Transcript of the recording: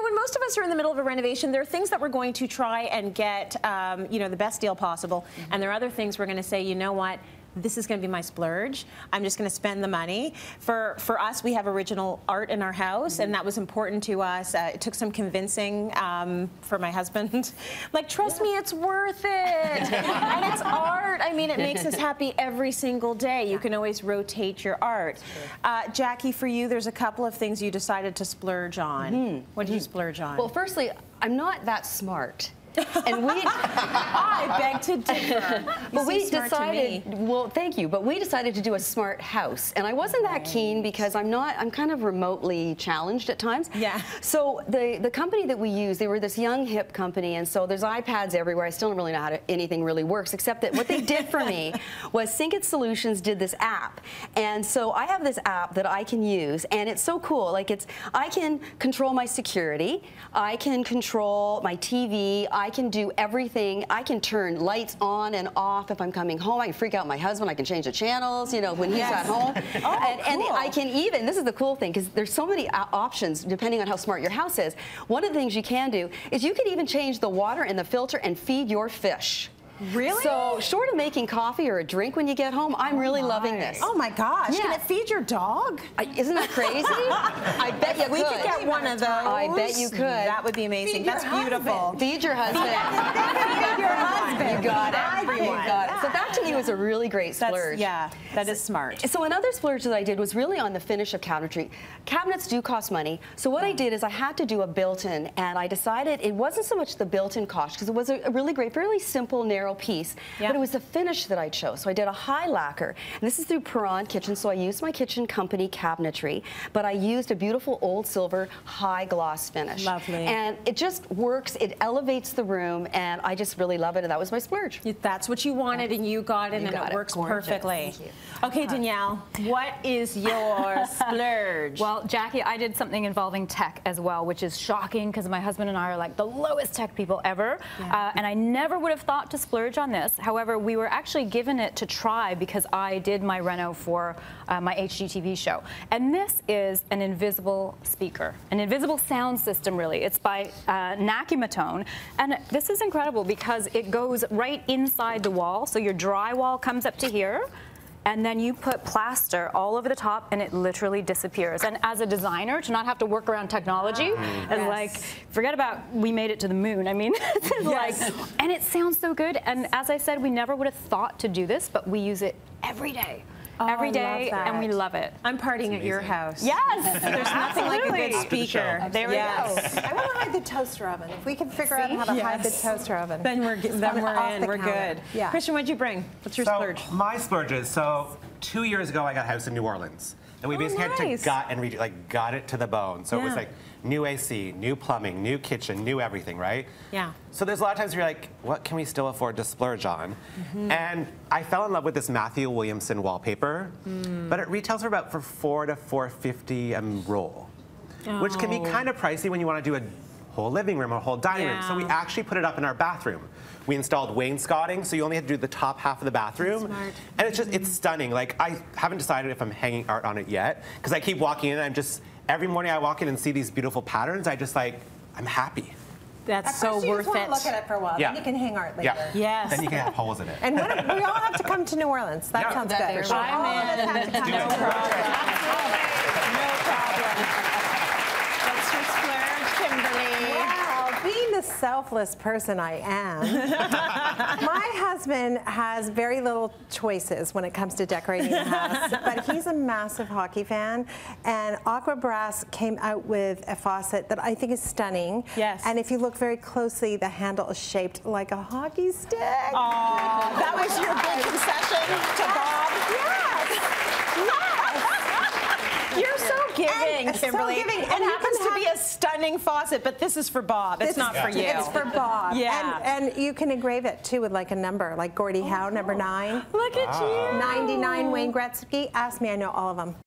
when most of us are in the middle of a renovation, there are things that we're going to try and get, the best deal possible, and there are other things we're going to say, you know what? This is going to be my splurge. I'm just going to spend the money. For us, we have original art in our house, and that was important to us. It took some convincing for my husband. Like, trust me, it's worth it. And it's art. I mean, it makes us happy every single day. You can always rotate your art. Jackie, for you, there's a couple of things you decided to splurge on. What did you splurge on? Well, firstly, I'm not that smart. And we, I beg to differ. But we decided, well, thank you, but we decided to do a smart house. And I wasn't that keen because I'm kind of remotely challenged at times. Yeah. So the company that we use, they were this young, hip company, and so there's iPads everywhere. I still don't really know how anything really works, except that what they did for me was Sync It Solutions did this app. And so I have this app that I can use, and it's so cool. Like, I can control my security, I can control my TV, I can do everything. I can turn lights on and off if I'm coming home. I can freak out my husband. I can change the channels, when he's at home. And I can even, this is the cool thing, because there's so many options depending on how smart your house is. One of the things you can do is you can even change the water in the filter and feed your fish. Really? So, short of making coffee or a drink when you get home, I'm really loving this. Oh my gosh! Yeah. Can it feed your dog? Isn't that crazy? I bet you could. We could get one of those. I bet you could. That would be amazing. That's beautiful. Feed your husband. Feed your husband. You got it. You got it. So that to me was a really great splurge. That is smart. So another splurge that I did was really on the finish of cabinetry. Cabinets do cost money. So what I did is I had to do a built-in, and I decided it wasn't so much the built-in cost, because it was a really great, fairly simple, narrow piece. But it was the finish that I chose. So I did a high lacquer. And this is through Perron Kitchen, so I used my kitchen company cabinetry, but I used a beautiful old silver high gloss finish. Lovely. And it just works, it elevates the room, and I just really love it, and that was my splurge. That's what you wanted, and you got it, and it works perfectly. Thank you. Okay, Danielle, what is your splurge? Well, Jackie, I did something involving tech as well, which is shocking because my husband and I are like the lowest tech people ever, and I never would have thought to splurge on this. However, we were actually given it to try because I did my reno for my HGTV show. And this is an invisible speaker, an invisible sound system, really. It's by Nakimatone, and this is incredible because it goes right inside the wall, so your drywall comes up to here, and then you put plaster all over the top, and it literally disappears. And as a designer, to not have to work around technology, and like, forget about we made it to the moon. I mean, and it sounds so good. And as I said, we never would have thought to do this, but we use it every day. Every day, and we love it. I'm partying at your house. Yes! There's nothing like a good speaker. There we go. I want to hide the toaster oven. If we can figure out how to hide the toaster oven. Then we're in. We're good. Yeah. Christian, what'd you bring? What's your splurge? My splurges. So 2 years ago, I got a house in New Orleans. And we basically had to gut and redo, got it to the bone. So it was like new AC, new plumbing, new kitchen, new everything, right? Yeah. So there's a lot of times where you're like, what can we still afford to splurge on? And I fell in love with this Matthew Williamson wallpaper, but it retails for about $4 to $4.50 a roll, which can be kind of pricey when you want to do a whole living room or a whole dining room. So we actually put it up in our bathroom. We installed wainscoting, so you only have to do the top half of the bathroom. And it's stunning. Like, I haven't decided if I'm hanging art on it yet, because I keep walking in and every morning I walk in and see these beautiful patterns, I'm happy. That's so worth it. Look at it for a while, then you can hang art later. Yes. Then you can have holes in it. And we all have to come to New Orleans. That sounds good. I'm in. No problem. No problem. What's your splurge, Kimberly? Well, being the selfless person I am, my husband has very little choices when it comes to decorating the house, but he's a massive hockey fan, and Aqua Brass came out with a faucet that I think is stunning. Yes. And if you look very closely, the handle is shaped like a hockey stick. Oh, that was your big concession to Bob? Yes. You're so giving, Kimberly. So giving. It happens to be a stunning faucet, but this is for Bob. It's not for you. It's for Bob. Yeah. And you can engrave it too with like a number, like Gordie Howe, number 9. Look at you. 99 Wayne Gretzky. Ask me, I know all of them.